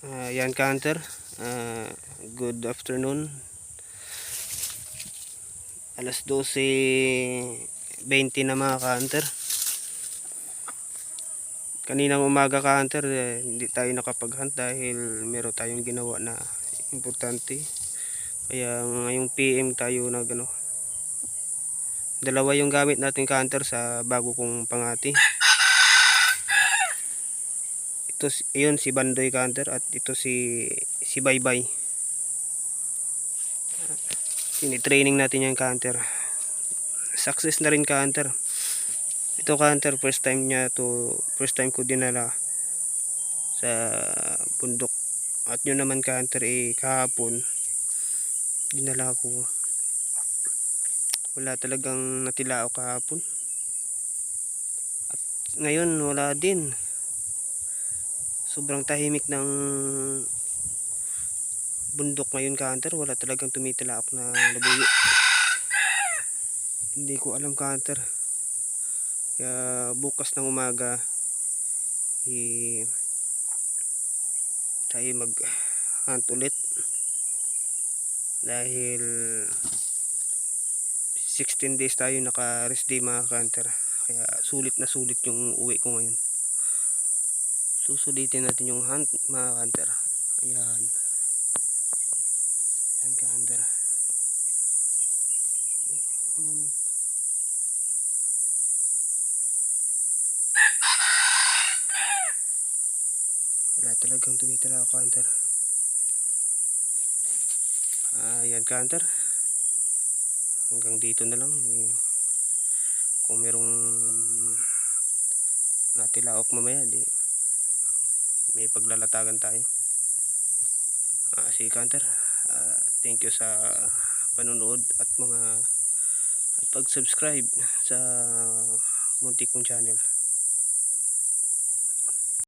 Yan ka-hunter, good afternoon. Alas 12:20 na mga ka-hunter. Kaninang umaga ka-hunter, hindi tayo nakapag-hunt dahil meron tayong ginawa na importante. Kaya ngayong PM tayo dalawa yung gamit natin ka-hunter sa bago kong pangati. Yun si Bandoy ka-hunter at ito si Baybay. Tini-training natin yung ka-hunter. Success na rin ka-hunter. Ito ka-hunter, first time ko dinala sa bundok. At yun naman ka-hunter, kahapon dinala ko. Wala talagang natilao kahapon. At ngayon wala din. Sobrang tahimik ng bundok ngayon ka-hunter, wala talagang tumitilaok na labuyo. Hindi ko alam ka-hunter. Kaya bukas ng umaga tayo mag hunt ulit dahil 16 days tayo naka rest day mga ka-hunter. Kaya sulit na sulit yung uwi ko ngayon. Susulitin natin yung hunt mga ka-hunter. Ayan. Ayan ka-hunter. Wala talagang tumitira ka-hunter. Ayan ka-hunter. Hanggang dito na lang. Kung merong natilaok mamaya, may paglalatagan tayo. Sige ka-hunter. Thank you sa panunood at pag-subscribe sa muntik kong channel.